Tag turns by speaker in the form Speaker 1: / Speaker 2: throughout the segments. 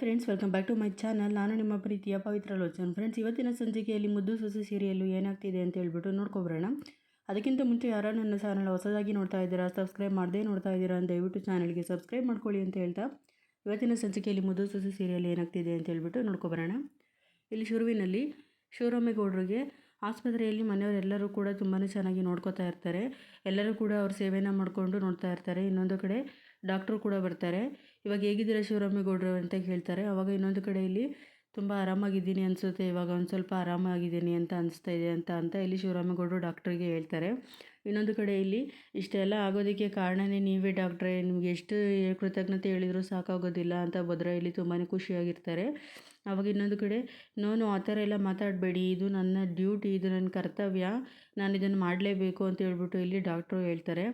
Speaker 1: Friends, welcome back to my channel. ನಾನು ನಿಮ್ಮ ಪ್ರೀತಿಯ ಪವಿತ್ರ ಲೋಚನ್. ಫ್ರೆಂಡ್ಸ್, ಇವತ್ತಿನ ಸಂಚಿಕೆಯಲ್ಲಿ ಮುದ್ದು ಸೊಸೆ ಸೀರಿಯಲ್ಲು ಏನಾಗ್ತಿದೆ ಅಂತ ಹೇಳ್ಬಿಟ್ಟು ನೋಡ್ಕೊಬರೋಣ. ಅದಕ್ಕಿಂತ ಮುಂಚೆ ಯಾರು ನನ್ನ ಚಾನಲ್ ಹೊಸದಾಗಿ ನೋಡ್ತಾ ಇದ್ದೀರಾ, ಸಬ್ಸ್ಕ್ರೈಬ್ ಮಾಡದೇ ನೋಡ್ತಾ ಇದ್ದೀರಾ ಅಂತ ದಯವಿಟ್ಟು ಚಾನಲ್ಗೆ ಸಬ್ಸ್ಕ್ರೈಬ್ ಮಾಡ್ಕೊಳ್ಳಿ ಅಂತ ಹೇಳ್ತಾ ಇವತ್ತಿನ ಸಂಚಿಕೆಯಲ್ಲಿ ಮುದ್ದು ಸೊಸೆ ಸೀರಿಯಲ್ ಏನಾಗ್ತಿದೆ ಅಂತ ಹೇಳ್ಬಿಟ್ಟು ನೋಡ್ಕೊಬರೋಣ. ಇಲ್ಲಿ ಶುರುವಿನಲ್ಲಿ ಶಿವರಾಮೇಗೌಡರಿಗೆ ಆಸ್ಪತ್ರೆಯಲ್ಲಿ ಮನೆಯವರೆಲ್ಲರೂ ಕೂಡ ತುಂಬಾ ಚೆನ್ನಾಗಿ ನೋಡ್ಕೋತಾ ಇರ್ತಾರೆ. ಎಲ್ಲರೂ ಕೂಡ ಅವ್ರ ಸೇವೆನ ಮಾಡಿಕೊಂಡು ನೋಡ್ತಾ ಇರ್ತಾರೆ. ಇನ್ನೊಂದು ಕಡೆ ಡಾಕ್ಟ್ರು ಕೂಡ ಬರ್ತಾರೆ. ಇವಾಗ ಹೇಗಿದ್ದೀರಾ ಶಿವರಾಮೇಗೌಡರು ಅಂತ ಕೇಳ್ತಾರೆ. ಅವಾಗ ಇನ್ನೊಂದು ಕಡೆ ಇಲ್ಲಿ ತುಂಬ ಆರಾಮಾಗಿದ್ದೀನಿ ಅನಿಸುತ್ತೆ, ಇವಾಗ ಒಂದು ಸ್ವಲ್ಪ ಆರಾಮಾಗಿದ್ದೀನಿ ಅಂತ ಅನಿಸ್ತಾ ಇದೆ ಅಂತ ಇಲ್ಲಿ ಶಿವರಾಮೇಗೌಡರು ಡಾಕ್ಟ್ರಿಗೆ ಹೇಳ್ತಾರೆ. ಇನ್ನೊಂದು ಕಡೆ ಇಲ್ಲಿ ಇಷ್ಟೆಲ್ಲ ಆಗೋದಕ್ಕೆ ಕಾರಣನೇ ನೀವೇ ಡಾಕ್ಟ್ರೇ, ನಿಮಗೆ ಎಷ್ಟು ಕೃತಜ್ಞತೆ ಹೇಳಿದರೂ ಸಾಕಾಗೋದಿಲ್ಲ ಅಂತ ಭದ್ರ ಇಲ್ಲಿ ತುಂಬಾ ಖುಷಿಯಾಗಿರ್ತಾರೆ. ಆವಾಗ ಇನ್ನೊಂದು ಕಡೆ ನೋನು ಆ ಥರ ಎಲ್ಲ ಮಾತಾಡಬೇಡಿ, ಇದು ನನ್ನ ಡ್ಯೂಟಿ, ಇದು ನನ್ನ ಕರ್ತವ್ಯ, ನಾನು ಇದನ್ನು ಮಾಡಲೇಬೇಕು ಅಂತ ಹೇಳ್ಬಿಟ್ಟು ಇಲ್ಲಿ ಡಾಕ್ಟ್ರು ಹೇಳ್ತಾರೆ.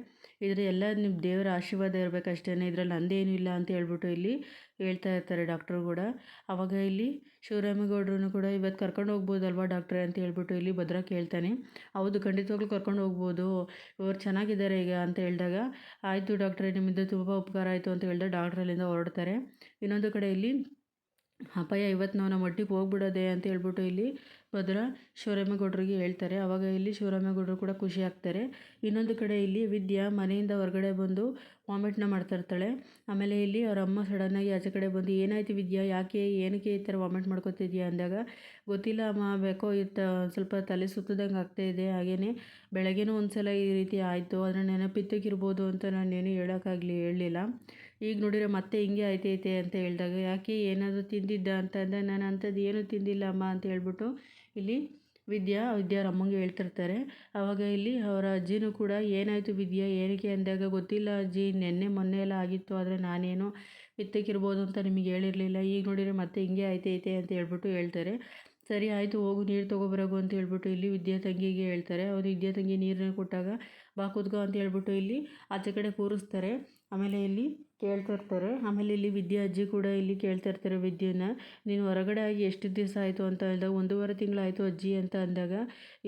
Speaker 1: ಇದ್ರ ಎಲ್ಲ ನಿಮ್ಮ ದೇವರ ಆಶೀರ್ವಾದ ಇರಬೇಕಷ್ಟೇ, ಇದರಲ್ಲಿ ನಂದೇನೂ ಇಲ್ಲ ಅಂತ ಹೇಳ್ಬಿಟ್ಟು ಇಲ್ಲಿ ಹೇಳ್ತಾ ಇರ್ತಾರೆ ಡಾಕ್ಟ್ರು ಕೂಡ. ಆವಾಗ ಇಲ್ಲಿ ಶಿವರಾಮೇಗೌಡರು ಕೂಡ ಇವತ್ತು ಕರ್ಕೊಂಡು ಹೋಗ್ಬೋದಲ್ವಾ ಡಾಕ್ಟ್ರೇ ಅಂತ ಹೇಳ್ಬಿಟ್ಟು ಇಲ್ಲಿ ಭದ್ರ ಕೇಳ್ತಾನೆ. ಹೌದು, ಖಂಡಿತವಾಗ್ಲೂ ಕರ್ಕೊಂಡು ಹೋಗ್ಬೋದು, ಇವರು ಚೆನ್ನಾಗಿದ್ದಾರೆ ಈಗ ಅಂತ ಹೇಳಿದಾಗ ಆಯಿತು ಡಾಕ್ಟ್ರೇ, ನಿಮ್ಮಿಂದ ತುಂಬ ಉಪಕಾರ ಆಯಿತು ಅಂತ ಹೇಳಿದಾಗ ಡಾಕ್ಟ್ರ್ ಅಲ್ಲಿಂದ ಹೊರಡ್ತಾರೆ. ಇನ್ನೊಂದು ಕಡೆ ಇಲ್ಲಿ ಅಪ್ಪಯ್ಯ ಇವತ್ತು ನಾವು ನಮ್ಮ ಒಟ್ಟಿಗೆ ಹೋಗ್ಬಿಡೋದೆ ಅಂತ ಹೇಳ್ಬಿಟ್ಟು ಇಲ್ಲಿ ಭದ್ರ ಶಿವರಾಮೇಗೌಡರಿಗೆ ಹೇಳ್ತಾರೆ. ಆವಾಗ ಇಲ್ಲಿ ಶಿವರಾಮೇಗೌಡರು ಕೂಡ ಖುಷಿ ಆಗ್ತಾರೆ. ಇನ್ನೊಂದು ಕಡೆ ಇಲ್ಲಿ ವಿದ್ಯಾ ಮನೆಯಿಂದ ಹೊರಗಡೆ ಬಂದು ವಾಮಿಟ್ನ ಮಾಡ್ತಾ ಇರ್ತಾಳೆ. ಆಮೇಲೆ ಇಲ್ಲಿ ಅವ್ರ ಅಮ್ಮ ಸಡನ್ನಾಗಿ ಆಚೆ ಕಡೆ ಬಂದು ಏನಾಯ್ತು ವಿದ್ಯಾ, ಯಾಕೆ ಏನಕ್ಕೆ ಈ ಥರ ವಾಮಿಟ್ ಮಾಡ್ಕೊತಿದ್ಯಾ ಅಂದಾಗ ಗೊತ್ತಿಲ್ಲ ಅಮ್ಮ, ಬೇಕೋ ಸ್ವಲ್ಪ ತಲೆ ಸುತ್ತದಂಗೆ ಆಗ್ತಾಯಿದೆ, ಹಾಗೆಯೇ ಬೆಳಗ್ಗೆನೂ ಒಂದು ಸಲ ಈ ರೀತಿ ಆಯಿತು, ಅದರ ನೆನಪಿತ್ತಕ್ಕಿರ್ಬೋದು ಅಂತ ನಾನೇನು ಹೇಳಲಿಲ್ಲ. ಈಗ ನೋಡಿದ್ರೆ ಮತ್ತೆ ಹಿಂಗೆ ಆಯ್ತೈತೆ ಅಂತ ಹೇಳಿದಾಗ ಯಾಕೆ ಏನಾದರೂ ತಿಂದಿದ್ದ ಅಂತ ಅಂದಾಗ ನಾನು ಅಂಥದ್ದು ಏನೂ ತಿಂದಿಲ್ಲ ಅಮ್ಮ ಅಂತ ಹೇಳ್ಬಿಟ್ಟು ಇಲ್ಲಿ ವಿದ್ಯಾರ ಅಮ್ಮಂಗೆ ಹೇಳ್ತಿರ್ತಾರೆ. ಆವಾಗ ಇಲ್ಲಿ ಅವರ ಅಜ್ಜಿನೂ ಕೂಡ ಏನಾಯಿತು ವಿದ್ಯಾ ಏನಕ್ಕೆ ಅಂದಾಗ ಗೊತ್ತಿಲ್ಲ ಅಜ್ಜಿ, ಮೊನ್ನೆ ಎಲ್ಲ ಆಗಿತ್ತು, ಆದರೆ ನಾನೇನೋ ಪಿತ್ತಕ್ಕಿರ್ಬೋದು ಅಂತ ನಿಮಗೆ ಹೇಳಿರಲಿಲ್ಲ, ಈಗ ನೋಡಿದರೆ ಮತ್ತೆ ಹಿಂಗೆ ಆಯ್ತೈತೆ ಅಂತ ಹೇಳ್ಬಿಟ್ಟು ಹೇಳ್ತಾರೆ. ಸರಿ ಆಯಿತು ಹೋಗು ನೀರು ತೊಗೊಬರೋಗು ಅಂತ ಹೇಳ್ಬಿಟ್ಟು ಇಲ್ಲಿ ವಿದ್ಯಾ ತಂಗಿಗೆ ಹೇಳ್ತಾರೆ. ಅವರು ವಿದ್ಯಾ ತಂಗಿ ನೀರನ್ನ ಕೊಟ್ಟಾಗ ಬಾ ಕೂತ್ಕೋ ಅಂತ ಹೇಳ್ಬಿಟ್ಟು ಇಲ್ಲಿ ಆಚೆ ಕಡೆ ಕೂರಿಸ್ತಾರೆ. ಆಮೇಲೆ ಇಲ್ಲಿ ಕೇಳ್ತಿರ್ತಾರೆ. ಆಮೇಲೆ ಇಲ್ಲಿ ವಿದ್ಯಾ ಅಜ್ಜಿ ಕೂಡ ಇಲ್ಲಿ ಕೇಳ್ತಿರ್ತಾರೆ ವಿದ್ಯೆನ, ನೀನು ಹೊರಗಡೆ ಆಗಿ ಎಷ್ಟು ದಿವಸ ಆಯಿತು ಅಂತ ಹೇಳಿದಾಗ 1.5 ತಿಂಗಳಾಯಿತು ಅಜ್ಜಿ ಅಂತ ಅಂದಾಗ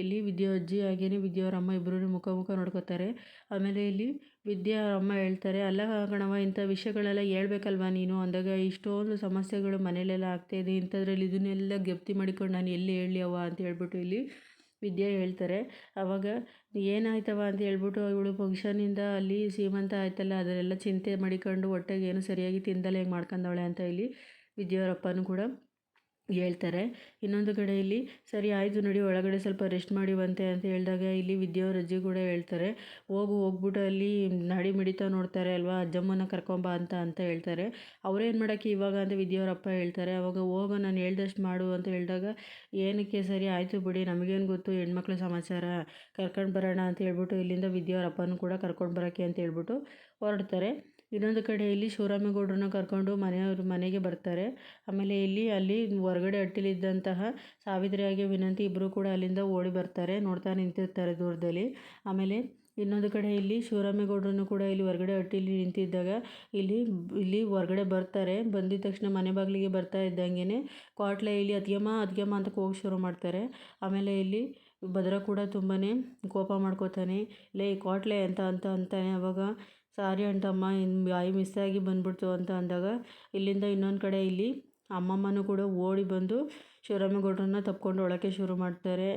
Speaker 1: ಇಲ್ಲಿ ವಿದ್ಯಾ ಅಜ್ಜಿ ಹಾಗೇನೆ ವಿದ್ಯಾ ಅವ್ರ ಅಮ್ಮ ಇಬ್ಬರೂ ಮುಖ ನೋಡ್ಕೋತಾರೆ. ಆಮೇಲೆ ಇಲ್ಲಿ ವಿದ್ಯಾ ಅವ್ರ ಅಮ್ಮ ಹೇಳ್ತಾರೆ, ಅಲ್ಲ ಕಣವ ಇಂಥ ವಿಷಯಗಳೆಲ್ಲ ಹೇಳ್ಬೇಕಲ್ವ ನೀನು ಅಂದಾಗ ಇಷ್ಟೊಂದು ಸಮಸ್ಯೆಗಳು ಮನೇಲೆಲ್ಲ ಆಗ್ತಾಯಿದೆ, ಇಂಥದ್ರಲ್ಲಿ ಇದನ್ನೆಲ್ಲ ಗೆಪ್ತಿ ಮಾಡಿಕೊಂಡು ನಾನು ಎಲ್ಲಿ ಹೇಳಲಿ ಅವ್ವ ಅಂತ ಹೇಳ್ಬಿಟ್ಟು ಇಲ್ಲಿ ವಿದ್ಯಾ ಹೇಳ್ತಾರೆ. ಆವಾಗ ಏನಾಯ್ತವ ಅಂತ ಹೇಳ್ಬಿಟ್ಟು ಇವಳು ಫಂಕ್ಷನಿಂದ ಅಲ್ಲಿ ಸೀಮಂತ ಆಯ್ತಲ್ಲ ಅದರೆಲ್ಲ ಚಿಂತೆ ಮಾಡಿಕೊಂಡು ಹೊಟ್ಟೆಗೆ ಏನು ಸರಿಯಾಗಿ ತಿಂದಲೇ ಹೆಂಗೆ ಮಾಡ್ಕೊಂಡವಳೆ ಅಂತ ಇಲ್ಲಿ ವಿದ್ಯಾವರಪ್ಪನೂ ಕೂಡ ಹೇಳ್ತಾರೆ. ಇನ್ನೊಂದು ಕಡೆ ಇಲ್ಲಿ ಸರಿ ಆಯಿತು ನಡಿ ಒಳಗಡೆ ಸ್ವಲ್ಪ ರೆಸ್ಟ್ ಮಾಡಿವಂತೆ ಅಂತ ಹೇಳಿದಾಗ ಇಲ್ಲಿ ವಿದ್ಯಾವ್ರ ಅಜ್ಜಿ ಕೂಡ ಹೇಳ್ತಾರೆ, ಹೋಗ್ಬಿಟ್ಟು ಅಲ್ಲಿ ನಾಡಿ ಮಿಡಿತಾ ನೋಡ್ತಾರೆ ಅಲ್ವಾ, ಅಜ್ಜಮ್ಮನ ಕರ್ಕೊಂಬ ಅಂತ ಹೇಳ್ತಾರೆ. ಅವರೇನು ಮಾಡೋಕ್ಕೆ ಇವಾಗ ಅಂತ ವಿದ್ಯಾವರಪ್ಪ ಹೇಳ್ತಾರೆ. ಅವಾಗ ಹೋಗೋ ನಾನು ಹೇಳ್ದಷ್ಟು ಮಾಡು ಅಂತ ಹೇಳಿದಾಗ ಏನಕ್ಕೆ, ಸರಿ ಆಯಿತು ಬಿಡಿ, ನಮಗೇನು ಗೊತ್ತು ಹೆಣ್ಮಕ್ಳ ಸಮಾಚಾರ, ಕರ್ಕೊಂಡು ಬರೋಣ ಅಂತ ಹೇಳ್ಬಿಟ್ಟು ಇಲ್ಲಿಂದ ವಿದ್ಯಾವರಪ್ಪನೂ ಕೂಡ ಕರ್ಕೊಂಡು ಬರೋಕ್ಕೆ ಅಂತ ಹೇಳ್ಬಿಟ್ಟು ಹೊರಡ್ತಾರೆ. ಇನ್ನೊಂದು ಕಡೆ ಇಲ್ಲಿ ಶಿವರಾಮೇಗೌಡರನ್ನ ಕರ್ಕೊಂಡು ಮನೆಗೆ ಬರ್ತಾರೆ. ಆಮೇಲೆ ಅಲ್ಲಿ ಹೊರಗಡೆ ಅಟ್ಟಿಲಿದ್ದಂತಹ ಸಾವಿತ್ರಿ ಹಾಗೆ ವಿನಂತಿ ಇಬ್ಬರು ಕೂಡ ಅಲ್ಲಿಂದ ಓಡಿ ಬರ್ತಾರೆ, ನೋಡ್ತಾ ನಿಂತಿರ್ತಾರೆ ದೂರದಲ್ಲಿ. ಆಮೇಲೆ ಇನ್ನೊಂದು ಕಡೆ ಇಲ್ಲಿ ಶಿವರಾಮೇಗೌಡರನ್ನು ಕೂಡ ಇಲ್ಲಿ ಹೊರಗಡೆ ಅಟ್ಟಿಲಿ ನಿಂತಿದ್ದಾಗ ಇಲ್ಲಿ ಹೊರಗಡೆ ಬರ್ತಾರೆ. ಬಂದಿದ ತಕ್ಷಣ ಮನೆ ಬಾಗಿಲಿಗೆ ಬರ್ತಾ ಇದ್ದಂಗೆ ಕ್ವಾಟ್ಲೆ ಇಲ್ಲಿ ಅದ್ಯಮ್ಮ ಅಂತ ಕೂಗು ಶುರು ಮಾಡ್ತಾರೆ. ಆಮೇಲೆ ಇಲ್ಲಿ ಭದ್ರ ಕೂಡ ತುಂಬಾ ಕೋಪ ಮಾಡ್ಕೋತಾನೆ, ಲೇ ಕ್ವಾಟ್ಲೆ ಅಂತಾನೆ. ಅವಾಗ ಸಾರಿ ಅಂಟಮ್ಮ, ಬಾಯಿ ಮಿಸ್ಸಾಗಿ ಬಂದ್ಬಿಡ್ತು ಅಂತ ಅಂದಾಗ ಇಲ್ಲಿಂದ ಇನ್ನೊಂದು ಕಡೆ ಇಲ್ಲಿ ಅಮ್ಮಮ್ಮನೂ ಕೂಡ ಓಡಿ ಬಂದು ಶಿವರಾಮೇಗೌಡರನ್ನ ತಪ್ಕೊಂಡು ಒಳಕ್ಕೆ ಶುರು ಮಾಡ್ತಾರೆ.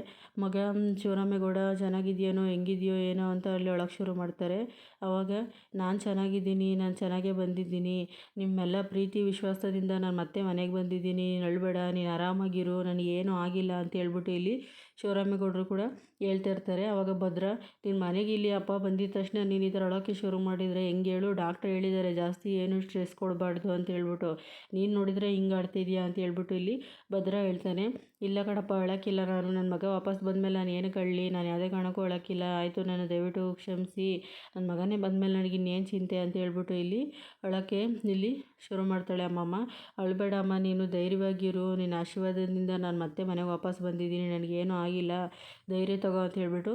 Speaker 1: ಮಗ ಶಿವರಾಮೇಗೌಡ ಚೆನ್ನಾಗಿದೆಯೇನೋ, ಹೆಂಗಿದೆಯೋ ಏನೋ ಅಂತ ಅಲ್ಲಿ ಒಳಗೆ ಶುರು ಮಾಡ್ತಾರೆ. ಆವಾಗ ನಾನು ಚೆನ್ನಾಗಿದ್ದೀನಿ, ನಾನು ಚೆನ್ನಾಗೇ ಬಂದಿದ್ದೀನಿ, ನಿಮ್ಮೆಲ್ಲ ಪ್ರೀತಿ ವಿಶ್ವಾಸದಿಂದ ನಾನು ಮತ್ತೆ ಮನೆಗೆ ಬಂದಿದ್ದೀನಿ, ಅಳಬೇಡ, ನೀನು ಆರಾಮಾಗಿರು, ನನಗೇನೂ ಆಗಿಲ್ಲ ಅಂತ ಹೇಳ್ಬಿಟ್ಟು ಇಲ್ಲಿ ಶಿವರಾಮೇಗೌಡರು ಕೂಡ ಹೇಳ್ತಾ ಇರ್ತಾರೆ. ಆವಾಗ ಭದ್ರ, ನೀನು ಮನೆಗೆ ಇಲ್ಲಿ ಅಪ್ಪ ಬಂದಿದ ತಕ್ಷಣ ನೀನು ಈ ಥರ ಅಳೋಕ್ಕೆ ಶುರು ಮಾಡಿದರೆ ಹೆಂಗೆ ಹೇಳು, ಡಾಕ್ಟ್ರ್ ಹೇಳಿದ್ದಾರೆ ಜಾಸ್ತಿ ಏನು ಸ್ಟ್ರೆಸ್ ಕೊಡಬಾರ್ದು ಅಂತ ಹೇಳ್ಬಿಟ್ಟು, ನೀನು ನೋಡಿದರೆ ಹಿಂಗೆ ಆಡ್ತಿದ್ಯಾ ಅಂತ ಹೇಳ್ಬಿಟ್ಟು ಇಲ್ಲಿ ಭದ್ರ ಹೇಳ್ತಾನೆ. ಇಲ್ಲ ಕಣಪ್ಪ, ಅಳೋಕ್ಕಿಲ್ಲ ನಾನು, ನನ್ನ ಮಗ ವಾಪಸ್ ಬಂದಮೇಲೆ ನಾನು ಏನಕ್ಕೆ ಅಳಲಿ, ನಾನು ಯಾವುದೇ ಕಾರಣಕ್ಕೂ ಅಳೋಕ್ಕಿಲ್ಲ, ಆಯಿತು ನನ್ನ ದಯವಿಟ್ಟು ಕ್ಷಮಿಸಿ, ನನ್ನ ಮಗನೇ ಬಂದಮೇಲೆ ನನಗೆ ಇನ್ನೇನು ಚಿಂತೆ ಅಂತ ಹೇಳ್ಬಿಟ್ಟು ಇಲ್ಲಿ ಅಳೋಕ್ಕೆ ಇಲ್ಲಿ ಶುರು ಮಾಡ್ತಾಳೆ ಅಮ್ಮಮ್ಮ. ಅಳಬೇಡ ಅಮ್ಮ, ನೀನು ಧೈರ್ಯವಾಗಿರು, ನಿನ್ನ ಆಶೀರ್ವಾದದಿಂದ ನಾನು ಮತ್ತೆ ಮನೆಗೆ ವಾಪಸ್ ಬಂದಿದ್ದೀನಿ, ನನಗೇನೂ ಆಗಿಲ್ಲ, ಧೈರ್ಯ ತಗೋ ಅಂತ ಹೇಳ್ಬಿಟ್ಟು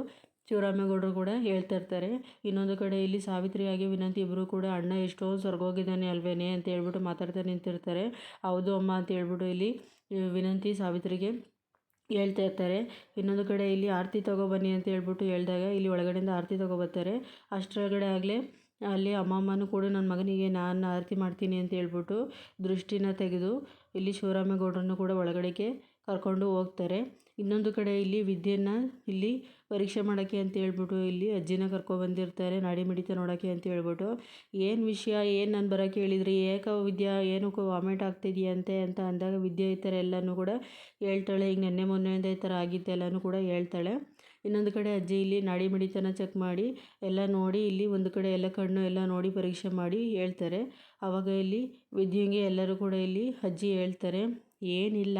Speaker 1: ಶಿವರಾಮೇಗೌಡರು ಕೂಡ ಹೇಳ್ತಾ ಇರ್ತಾರೆ. ಇನ್ನೊಂದು ಕಡೆ ಇಲ್ಲಿ ಸಾವಿತ್ರಿ ಹಾಗೆ ವಿನಂತಿ ಇಬ್ಬರು ಕೂಡ ಅಣ್ಣ ಎಷ್ಟೊಂದು ಸ್ವರ್ಗೋಗಿದ್ದಾನೆ ಅಲ್ವೇನೆ ಅಂತ ಹೇಳ್ಬಿಟ್ಟು ಮಾತಾಡ್ತಾ ನಿಂತಿರ್ತಾರೆ. ಹೌದು ಅಮ್ಮ ಅಂತ ಹೇಳ್ಬಿಟ್ಟು ಇಲ್ಲಿ ವಿನಂತಿ ಸಾವಿತ್ರಿಗೆ ಹೇಳ್ತಾ ಇರ್ತಾರೆ. ಇನ್ನೊಂದು ಕಡೆ ಇಲ್ಲಿ ಆರತಿ ತೊಗೊಬನ್ನಿ ಅಂತ ಹೇಳ್ಬಿಟ್ಟು ಹೇಳಿದಾಗ ಇಲ್ಲಿ ಒಳಗಡೆಯಿಂದ ಆರತಿ ತೊಗೊಬರ್ತಾರೆ. ಅಷ್ಟರೊಳಗಡೆ ಆಗಲೇ ಅಲ್ಲಿ ಅಮ್ಮಮ್ಮನೂ ಕೂಡ ನನ್ನ ಮಗನಿಗೆ ನಾನು ಆರತಿ ಮಾಡ್ತೀನಿ ಅಂತ ಹೇಳ್ಬಿಟ್ಟು ದೃಷ್ಟಿನ ತೆಗೆದು ಇಲ್ಲಿ ಶಿವರಾಮೇಗೌಡರನ್ನು ಕೂಡ ಒಳಗಡೆಗೆ ಕರ್ಕೊಂಡು ಹೋಗ್ತಾರೆ. ಇನ್ನೊಂದು ಕಡೆ ಇಲ್ಲಿ ವಿದ್ಯೆಯನ್ನು ಇಲ್ಲಿ ಪರೀಕ್ಷೆ ಮಾಡೋಕ್ಕೆ ಅಂತ ಹೇಳ್ಬಿಟ್ಟು ಇಲ್ಲಿ ಅಜ್ಜಿನ ಕರ್ಕೊಬಂದಿರ್ತಾರೆ, ನಾಡಿ ಮಿಡಿತ ನೋಡೋಕ್ಕೆ ಅಂತ ಹೇಳ್ಬಿಟ್ಟು. ಏನು ವಿಷಯ, ಏನು ನಾನು ಬರೋಕ್ಕೆ ಹೇಳಿದ್ರಿ, ಏಕ ವಿದ್ಯಾ ಏನಕ್ಕೆ ವಾಮಿಟ್ ಆಗ್ತಿದೆಯಂತೆ ಅಂತ ಅಂದಾಗ ವಿದ್ಯೆ ಈ ಥರ ಎಲ್ಲನೂ ಕೂಡ ಹೇಳ್ತಾಳೆ. ಈಗ ನೆನ್ನೆ ಮೊನ್ನೆಯಿಂದ ಈ ಥರ ಆಗಿತ್ತು ಎಲ್ಲನೂ ಕೂಡ ಹೇಳ್ತಾಳೆ. ಇನ್ನೊಂದು ಕಡೆ ಅಜ್ಜಿ ಇಲ್ಲಿ ನಾಡಿ ಮಿಡಿತನ ಚೆಕ್ ಮಾಡಿ ಎಲ್ಲ ನೋಡಿ ಇಲ್ಲಿ ಒಂದು ಕಡೆ ಎಲ್ಲ ಕಣ್ಣು ಎಲ್ಲ ನೋಡಿ ಪರೀಕ್ಷೆ ಮಾಡಿ ಹೇಳ್ತಾರೆ. ಆವಾಗ ಇಲ್ಲಿ ವಿದ್ಯೆಗೆ ಎಲ್ಲರೂ ಕೂಡ ಇಲ್ಲಿ ಅಜ್ಜಿ ಹೇಳ್ತಾರೆ, ಏನಿಲ್ಲ,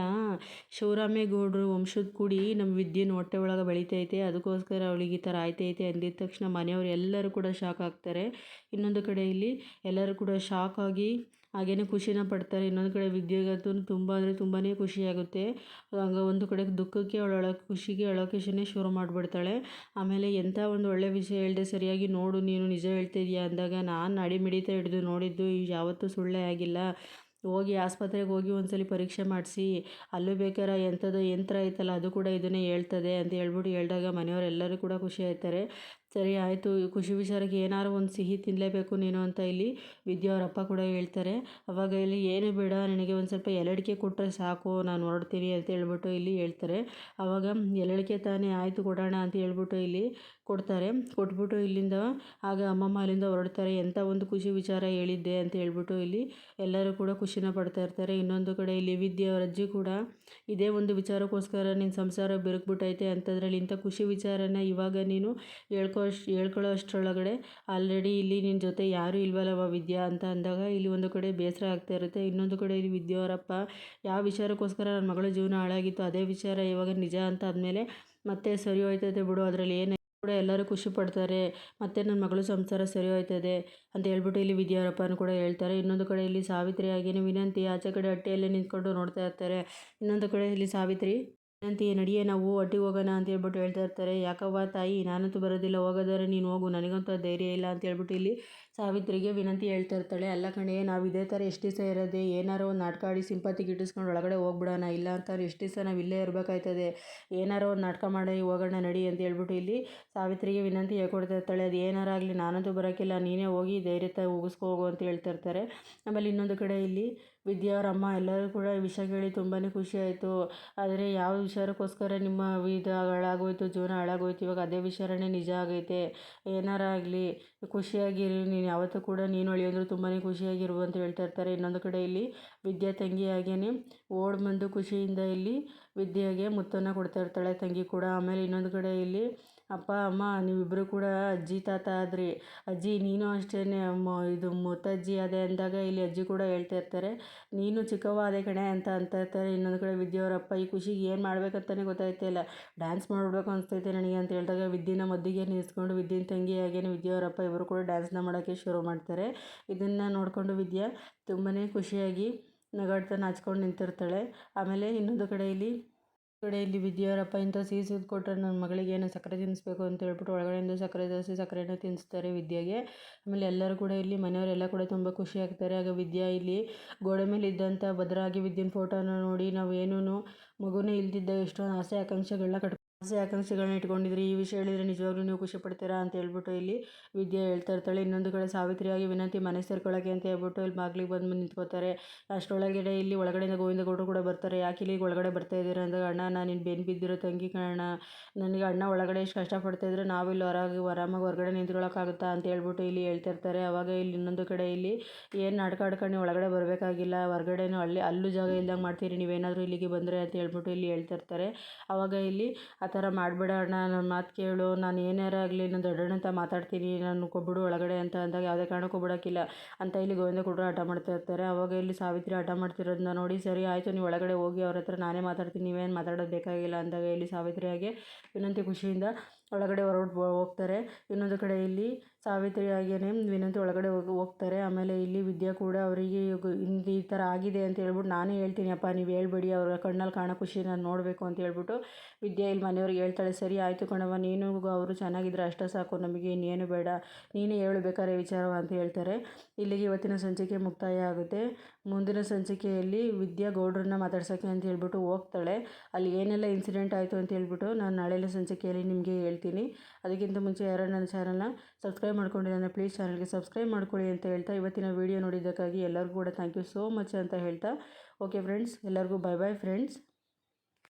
Speaker 1: ಶಿವರಾಮೇಗೌಡರು ವಂಶದ ಕುಡಿ ನಮ್ಮ ವಿದ್ಯೆನ ಹೊಟ್ಟೆ ಒಳಗೆ ಬೆಳಿತೈತೆ, ಅದಕ್ಕೋಸ್ಕರ ಅವಳಿಗೆ ಈ ಥರ ಆಯ್ತೈತೆ ಅಂದಿದ ತಕ್ಷಣ ಮನೆಯವರು ಎಲ್ಲರೂ ಕೂಡ ಶಾಕ್ ಆಗ್ತಾರೆ. ಇನ್ನೊಂದು ಕಡೆ ಇಲ್ಲಿ ಎಲ್ಲರೂ ಕೂಡ ಶಾಕ್ ಆಗಿ ಹಾಗೇನೆ ಖುಷಿನ ಪಡ್ತಾರೆ. ಇನ್ನೊಂದು ಕಡೆ ವಿದ್ಯೆಗಂತೂ ತುಂಬ ಅಂದರೆ ತುಂಬಾ ಖುಷಿಯಾಗುತ್ತೆ. ಆಗ ಒಂದು ಕಡೆ ದುಃಖಕ್ಕೆ ಅವಳು ಖುಷಿಗೆ ಅಳೋಕೇಶನೇ ಶುರು ಮಾಡಿಬಿಡ್ತಾಳೆ. ಆಮೇಲೆ ಎಂಥ ಒಂದು ಒಳ್ಳೆ ವಿಷಯ ಹೇಳಿದೆ, ಸರಿಯಾಗಿ ನೋಡು ನೀನು ನಿಜ ಹೇಳ್ತಿದ್ಯಾ ಅಂದಾಗ, ನಾನು ನಾಡಿ ಮಿಡಿತ ಹಿಡಿದು ನೋಡಿದ್ದು ಯಾವತ್ತೂ ಸುಳ್ಳೇ ಆಗಿಲ್ಲ, ಹೋಗಿ ಆಸ್ಪತ್ರೆಗೆ ಹೋಗಿ ಒಂದ್ಸಲಿ ಪರೀಕ್ಷೆ ಮಾಡಿಸಿ, ಅಲ್ಲೂ ಬೇಕಾದ್ರೆ ಎಂಥದ್ದು ಯಂತ್ರ ಐತಲ್ಲ ಅದು ಕೂಡ ಇದನ್ನೇ ಹೇಳ್ತದೆ ಅಂತ ಹೇಳ್ಬಿಟ್ಟು ಹೇಳಿದಾಗ ಮನೆಯವರೆಲ್ಲರೂ ಕೂಡ ಖುಷಿ ಆಯ್ತಾರೆ. ಸರಿ ಆಯಿತು, ಖುಷಿ ವಿಚಾರಕ್ಕೆ ಏನಾರು ಒಂದು ಸಿಹಿ ತಿನ್ನಲೇಬೇಕು ನೀನು ಅಂತ ಇಲ್ಲಿ ವಿದ್ಯಾ ಅವ್ರ ಅಪ್ಪ ಕೂಡ ಹೇಳ್ತಾರೆ. ಅವಾಗ ಇಲ್ಲಿ ಏನು ಬೇಡ, ನಿನಗೆ ಒಂದು ಸ್ವಲ್ಪ ಎಲಡಿಕೆ ಕೊಟ್ಟರೆ ಸಾಕು, ನಾನು ಹೊರಡ್ತೀನಿ ಅಂತ ಹೇಳ್ಬಿಟ್ಟು ಇಲ್ಲಿ ಹೇಳ್ತಾರೆ. ಆವಾಗ ಎಲಡಿಕೆ ತಾನೇ, ಆಯಿತು ಕೊಡೋಣ ಅಂತ ಹೇಳ್ಬಿಟ್ಟು ಇಲ್ಲಿ ಕೊಡ್ತಾರೆ. ಕೊಟ್ಬಿಟ್ಟು ಇಲ್ಲಿಂದ ಆಗ ಅಮ್ಮಮ್ಮ ಅಲ್ಲಿಂದ ಹೊರಡ್ತಾರೆ. ಎಂಥ ಒಂದು ಖುಷಿ ವಿಚಾರ ಹೇಳಿದ್ದೆ ಅಂತ ಹೇಳ್ಬಿಟ್ಟು ಇಲ್ಲಿ ಎಲ್ಲರೂ ಕೂಡ ಖುಷಿನ ಪಡ್ತಾ ಇರ್ತಾರೆ. ಇನ್ನೊಂದು ಕಡೆ ಇಲ್ಲಿ ವಿದ್ಯೆ ಅವರ ಅಜ್ಜಿ ಕೂಡ ಇದೇ ಒಂದು ವಿಚಾರಕ್ಕೋಸ್ಕರ ನಿನ್ನ ಸಂಸಾರ ಬಿರುಕ್ಬಿಟ್ಟೈತೆ ಅಂಥದ್ರಲ್ಲಿ ಇಂಥ ಖುಷಿ ವಿಚಾರನ ಇವಾಗ ನೀನು ಹೇಳ್ಕೊಳ್ಳೋ ಅಷ್ಟರೊಳಗಡೆ ಆಲ್ರೆಡಿ ಇಲ್ಲಿ ನಿನ್ನ ಜೊತೆ ಯಾರೂ ಇಲ್ವಲ್ಲವ ವಿದ್ಯಾ ಅಂತ ಅಂದಾಗ ಇಲ್ಲಿ ಒಂದು ಕಡೆ ಬೇಸರ ಆಗ್ತಾ ಇರುತ್ತೆ. ಇನ್ನೊಂದು ಕಡೆ ಇಲ್ಲಿ ವಿದ್ಯಾ ಅವರಪ್ಪ ಯಾವ ವಿಚಾರಕ್ಕೋಸ್ಕರ ನನ್ನ ಮಗಳ ಜೀವನ ಹಾಳಾಗಿತ್ತು ಅದೇ ವಿಚಾರ ಇವಾಗ ನಿಜ ಅಂತ ಆದಮೇಲೆ ಮತ್ತೆ ಸರಿ ಹೋಯ್ತದೆ ಬಿಡು, ಅದರಲ್ಲಿ ಏನು ಕೂಡ ಎಲ್ಲರೂ ಖುಷಿ ಪಡ್ತಾರೆ, ಮತ್ತು ನನ್ನ ಮಗಳು ಸಂಸಾರ ಸರಿ ಹೋಯ್ತದೆ ಅಂತ ಹೇಳ್ಬಿಟ್ಟು ಇಲ್ಲಿ ವಿದ್ಯಾರಪ್ಪನೂ ಕೂಡ ಹೇಳ್ತಾರೆ. ಇನ್ನೊಂದು ಕಡೆ ಇಲ್ಲಿ ಸಾವಿತ್ರಿ ಹಾಗೇನೆ ವಿನಂತಿ ಆಚೆ ಕಡೆ ಹಟ್ಟಿಯಲ್ಲೇ ನಿಂತ್ಕೊಂಡು ನೋಡ್ತಾ ಇರ್ತಾರೆ. ಇನ್ನೊಂದು ಕಡೆ ಇಲ್ಲಿ ಸಾವಿತ್ರಿ ವಿನಂತಿ ನಡಿಯೇ ನಾವು ಒಟ್ಟಿಗೆ ಹೋಗೋಣ ಅಂತ ಹೇಳ್ಬಿಟ್ಟು ಹೇಳ್ತಾ ಇರ್ತಾರೆ. ಯಾಕವ್ವ ತಾಯಿ, ನಾನಂತೂ ಬರೋದಿಲ್ಲ, ಹೋಗೋದಾರೆ ನೀನು ಹೋಗು, ನನಗಂತೂ ಧೈರ್ಯ ಇಲ್ಲ ಅಂತ ಹೇಳ್ಬಿಟ್ಟು ಇಲ್ಲಿ ಸಾವಿತ್ರಿಗೆ ವಿನಂತಿ ಹೇಳ್ತಾ ಇರ್ತಾಳೆ. ಅಲ್ಲ ಕಣೆ, ನಾವು ಇದೇ ಥರ ಎಷ್ಟು ದಿವಸ ಇರೋದೆ, ಏನಾರೋ ಒಂದು ನಾಟಕ ಆಡಿ ಸಿಂಪತಿ ಗಿಟ್ಟಿಸ್ಕೊಂಡು ಒಳಗಡೆ ಹೋಗ್ಬಿಡೋಣ, ಇಲ್ಲ ಅಂತಂದ್ರೆ ಎಷ್ಟು ದಿವಸ ನಾವು ಇಲ್ಲೇ ಇರಬೇಕಾಯ್ತದೆ, ಏನಾರೋ ಒಂದು ನಾಟಕ ಮಾಡಿ ಹೋಗೋಣ ನಡಿ ಅಂತ ಹೇಳ್ಬಿಟ್ಟು ಇಲ್ಲಿ ಸಾವಿತ್ರಿಗೆ ವಿನಂತಿ ಹೇಳ್ಕೊಡ್ತಾ ಇರ್ತಾಳೆ. ಅದು ಏನಾರ ಆಗಲಿ ನಾನಂತೂ ಬರೋಕ್ಕಿಲ್ಲ, ನೀನೇ ಹೋಗಿ ಧೈರ್ಯ ಉಗಿಸ್ಕೊ ಹೋಗು ಅಂತ ಹೇಳ್ತಾ ಇರ್ತಾರೆ. ಆಮೇಲೆ ಇನ್ನೊಂದು ಕಡೆ ಇಲ್ಲಿ ವಿದ್ಯಾ ಅವ್ರ ಅಮ್ಮ ಎಲ್ಲರೂ ಕೂಡ ಈ ವಿಷಯ ಕೇಳಿ ತುಂಬಾ ಖುಷಿ ಆಯಿತು. ಆದರೆ ಯಾವ ವಿಚಾರಕ್ಕೋಸ್ಕರ ನಿಮ್ಮ ಹಾಳಾಗೋಯ್ತು, ಜೀವನ ಹಾಳಾಗೋಯ್ತು, ಇವಾಗ ಅದೇ ವಿಚಾರನೇ ನಿಜ ಆಗೈತೆ, ಏನಾರ ಆಗಲಿ ಖುಷಿಯಾಗಿರಿ, ನೀನು ಯಾವತ್ತೂ ಕೂಡ ನೀನು ಅಳಿಯೋದ್ರು ತುಂಬಾ ಖುಷಿಯಾಗಿರು ಅಂತ ಹೇಳ್ತಾ ಇರ್ತಾರೆ. ಇನ್ನೊಂದು ಕಡೆ ಇಲ್ಲಿ ವಿದ್ಯಾ ತಂಗಿ ಹಾಗೇನೆ ಓಡ್ ಬಂದು ಖುಷಿಯಿಂದ ಇಲ್ಲಿ ವಿದ್ಯೆಗೆ ಮುತ್ತನ್ನು ಕೊಡ್ತಾ ಇರ್ತಾಳೆ ತಂಗಿ ಕೂಡ. ಆಮೇಲೆ ಇನ್ನೊಂದು ಕಡೆ ಇಲ್ಲಿ ಅಪ್ಪ ಅಮ್ಮ ನೀವಿಬ್ಬರು ಕೂಡ ಅಜ್ಜಿ ತಾತ ಆದ್ರಿ, ಅಜ್ಜಿ ನೀನು ಅಷ್ಟೇ ಇದು ಮುತ್ತಜ್ಜಿ ಅದೇ ಅಂದಾಗ ಇಲ್ಲಿ ಅಜ್ಜಿ ಕೂಡ ಹೇಳ್ತಾ ಇರ್ತಾರೆ, ನೀನು ಚಿಕ್ಕವ್ವ ಅದೇ ಕಣೆ ಅಂತ ಇರ್ತಾರೆ. ಇನ್ನೊಂದು ಕಡೆ ವಿದ್ಯೆಯವರಪ್ಪ ಈ ಖುಷಿಗೆ ಏನು ಮಾಡ್ಬೇಕಂತಲೇ ಗೊತ್ತಾಯ್ತಾ ಇಲ್ಲ, ಡ್ಯಾನ್ಸ್ ಮಾಡಬೇಕು ಅನಿಸ್ತೈತೆ ನನಗೆ ಅಂತ ಹೇಳಿದಾಗ ವಿದ್ಯೆನ ಮದ್ದಿಗೆ ನಿಲ್ಲಿಸ್ಕೊಂಡು ವಿದ್ಯೆನ ತಂಗಿ ಹಾಗೇನೆ ವಿದ್ಯೆಯವರಪ್ಪ ಇವರು ಕೂಡ ಡ್ಯಾನ್ಸ್ನ ಮಾಡೋಕ್ಕೆ ಶುರು ಮಾಡ್ತಾರೆ. ಇದನ್ನು ನೋಡಿಕೊಂಡು ವಿದ್ಯಾ ತುಂಬಾ ಖುಷಿಯಾಗಿ ನಗಾಡ್ತಾ ನಾಚ್ಕೊಂಡು ನಿಂತಿರ್ತಾಳೆ. ಆಮೇಲೆ ಇನ್ನೊಂದು ಕಡೆ ಇಲ್ಲಿ ವಿದ್ಯಾರಪ್ಪ ಇಂಥ ಸಿಹಿ ಸುದ್ದಿ ಕೊಟ್ಟರೆ ನನ್ನ ಮಗಳಿಗೆ ಏನೋ ಸಕ್ಕರೆ ತಿನ್ನಿಸ್ಬೇಕು ಅಂತ ಹೇಳ್ಬಿಟ್ಟು ಒಳಗಡೆಯಿಂದ ಸಕ್ಕರೆ ದೋಸೆ ಸಕ್ಕರೆನ ತಿನ್ನಿಸ್ತಾರೆ ವಿದ್ಯೆಗೆ. ಆಮೇಲೆ ಎಲ್ಲರೂ ಕೂಡ ಇಲ್ಲಿ ಮನೆಯವರೆಲ್ಲ ಕೂಡ ತುಂಬ ಖುಷಿ ಆಗ್ತಾರೆ. ಆಗ ವಿದ್ಯಾ ಇಲ್ಲಿ ಗೋಡೆ ಮೇಲೆ ಇದ್ದಂಥ ಭದ್ರಾಗಿ ವಿದ್ಯೆನ ಫೋಟೋನ ನೋಡಿ ನಾವು ಏನೂ ಮಗುನೇ ಇಲ್ದಿದ್ದ ಎಷ್ಟೊಂದು ಆಸೆ ಆಕಾಂಕ್ಷೆಗಳನ್ನ ಇಟ್ಕೊಂಡಿದ್ರಿ, ಈ ವಿಷಯ ಹೇಳಿದರೆ ನಿಜವಾಗ್ಲೂ ನೀವು ಖುಷಿ ಪಡ್ತೀರಾ ಅಂತ ಹೇಳ್ಬಿಟ್ಟು ಇಲ್ಲಿ ವಿದ್ಯೆ ಹೇಳ್ತಾ ಇರ್ತಾಳೆ. ಇನ್ನೊಂದು ಕಡೆ ಸಾವಿತ್ರಿಯಾಗಿ ವಿನಂತಿ ಮನೆ ಸೇರ್ಕೊಳ್ಳೋಕ್ಕೆ ಅಂತ ಹೇಳ್ಬಿಟ್ಟು ಇಲ್ಲಿ ಬಾಗಿಲಿಗೆ ಬಂದು ನಿಂತ್ಕೋತಾರೆ. ಅಷ್ಟರೊಳಗಡೆ ಇಲ್ಲಿ ಒಳಗಡೆಯಿಂದ ಗೋವಿಂದಗೌಡರು ಕೂಡ ಬರ್ತಾರೆ. ಯಾಕೆ ಇಲ್ಲಿ ಒಳಗಡೆ ಬರ್ತಾ ಇದ್ದೀರಾ ಅಂದಾಗ, ಅಣ್ಣ ನಾನು ನಿನ್ನ ಬೆನ್ನು ಬಿದ್ದಿರೋ ತಂಗಿ ಕಣ, ನನಗೆ ಅಣ್ಣ ಒಳಗಡೆ ಎಷ್ಟು ಕಷ್ಟಪಡ್ತಾಯಿದ್ರು, ನಾವಿಲ್ಲಿ ಆರಾಮಾಗಿ ಹೊರಗಡೆ ನಿಂತ್ಕೊಳ್ಳೋಕ್ಕಾಗುತ್ತಾ ಅಂತ ಹೇಳ್ಬಿಟ್ಟು ಇಲ್ಲಿ ಹೇಳ್ತಾ ಇರ್ತಾರೆ. ಆವಾಗ ಇಲ್ಲಿ ಇನ್ನೊಂದು ಕಡೆ ಇಲ್ಲಿ ಏನು ನಾಟಕ ಆಡ್ಕೊಂಡು ಒಳಗಡೆ ಬರಬೇಕಾಗಿಲ್ಲ, ಹೊರಗಡೆನೂ ಅಲ್ಲೂ ಜಾಗ ಇಲ್ದಂಗೆ ಮಾಡ್ತೀರಿ ನೀವೇನಾದರೂ ಇಲ್ಲಿಗೆ ಬಂದರೆ ಅಂತ ಹೇಳ್ಬಿಟ್ಟು ಇಲ್ಲಿ ಹೇಳ್ತಾ ಇರ್ತಾರೆ. ಆವಾಗ ಇಲ್ಲಿ ಆ ಥರ ಮಾಡಬೇಡ ಅಣ್ಣ, ನನ್ನ ಮಾತು ಕೇಳು, ನಾನು ಏನಾರ ಆಗಲಿ ನಾನು ದೊಡ್ಡಣ್ಣ ಅಂತ ಮಾತಾಡ್ತೀನಿ, ನಾನು ಕೊಬ್ಬಿಡು ಒಳಗಡೆ ಅಂತ ಅಂದಾಗ ಯಾವುದೇ ಕಾರಣಕ್ಕೂ ಬಿಡೋಕ್ಕಿಲ್ಲ ಅಂತ ಇಲ್ಲಿ ಗೋವಿಂದಗೌಡರು ಹಠ ಮಾಡ್ತಾ ಇರ್ತಾರೆ. ಆವಾಗ ಇಲ್ಲಿ ಸಾವಿತ್ರಿ ಹಠ ಮಾಡ್ತಿರೋದನ್ನ ನೋಡಿ, ಸರಿ ಆಯಿತು ನೀವು ಒಳಗಡೆ ಹೋಗಿ ಅವ್ರ ಹತ್ರ ನಾನೇ ಮಾತಾಡ್ತೀನಿ, ನೀವೇನು ಮಾತಾಡೋದು ಬೇಕಾಗಿಲ್ಲ ಅಂದಾಗ ಇಲ್ಲಿ ಸಾವಿತ್ರಿಯಾಗೆ ವಿನಂತಿ ಖುಷಿಯಿಂದ ಒಳಗಡೆ ಹೋಗ್ತಾರೆ. ಇನ್ನೊಂದು ಕಡೆ ಇಲ್ಲಿ ಸಾವಿತ್ರಿ ಹಾಗೇನೆ ವಿನಂತಿ ಒಳಗಡೆ ಹೋಗ್ತಾರೆ. ಆಮೇಲೆ ಇಲ್ಲಿ ವಿದ್ಯಾ ಕೂಡ ಅವರಿಗೆ ಈ ಥರ ಆಗಿದೆ ಅಂತ ಹೇಳ್ಬಿಟ್ಟು, ನಾನೇ ಹೇಳ್ತೀನಿ ಅಪ್ಪ ನೀವು ಹೇಳ್ಬೇಡಿ, ಅವ್ರ ಕಣ್ಣಲ್ಲಿ ಕಾಣೋ ಖುಷಿ ನಾನು ನೋಡಬೇಕು ಅಂತ ಹೇಳ್ಬಿಟ್ಟು ವಿದ್ಯಾ ಇಲ್ಲಿ ಮನೆಯವ್ರಿಗೆ ಹೇಳ್ತಾಳೆ. ಸರಿ ಆಯಿತು ಕಣವ್ವ, ನೀನು ಅವರು ಚೆನ್ನಾಗಿದ್ರೆ ಅಷ್ಟೇ ಸಾಕು, ನಮಗೆ ಇನ್ನೇನು ಬೇಡ, ನೀನೇ ಹೇಳು ಬೇಕಾದ್ರೆ ವಿಚಾರವ ಅಂತ ಹೇಳ್ತಾರೆ. ಇಲ್ಲಿಗೆ ಇವತ್ತಿನ ಸಂಚಿಕೆ ಮುಕ್ತಾಯ ಆಗುತ್ತೆ. ಮುಂದಿನ ಸಂಚಿಕೆಯಲ್ಲಿ ವಿದ್ಯಾ ಗೌಡ್ರನ್ನ ಮಾತಾಡ್ಸೋಕ್ಕೆ ಅಂತ ಹೇಳ್ಬಿಟ್ಟು ಹೋಗ್ತಾಳೆ. ಅಲ್ಲಿ ಏನೆಲ್ಲ ಇನ್ಸಿಡೆಂಟ್ ಆಯಿತು ಅಂತ ಹೇಳ್ಬಿಟ್ಟು ನಾನು ನಾಳೆಯ ಸಂಚಿಕೆಯಲ್ಲಿ ನಿಮಗೆ ಹೇಳ್ತೀನಿ. ಅದಕ್ಕಿಂತ ಮುಂಚೆ ಯಾರು ನನ್ನ ಚಾನಲ್ನ ಸಬ್ಸ್ಕ್ರೈಬ್ ಮಾಡ್ಕೊಂಡಿದ್ದಾರೆ ಪ್ಲೀಸ್ ಚಾನಲ್ಗೆ ಸಬ್ಸ್ಕ್ರೈಬ್ ಮಾಡ್ಕೊಳ್ಳಿ ಅಂತ ಹೇಳ್ತಾ ಇವತ್ತಿನ ವಿಡಿಯೋ ನೋಡಿದ್ದಕ್ಕಾಗಿ ಎಲ್ಲರಿಗೂ ಕೂಡ ಥ್ಯಾಂಕ್ ಯು ಸೋ ಮಚ್ ಅಂತ ಹೇಳ್ತಾ ಓಕೆ ಫ್ರೆಂಡ್ಸ್, ಎಲ್ಲರಿಗೂ ಬೈ ಬೈ ಫ್ರೆಂಡ್ಸ್.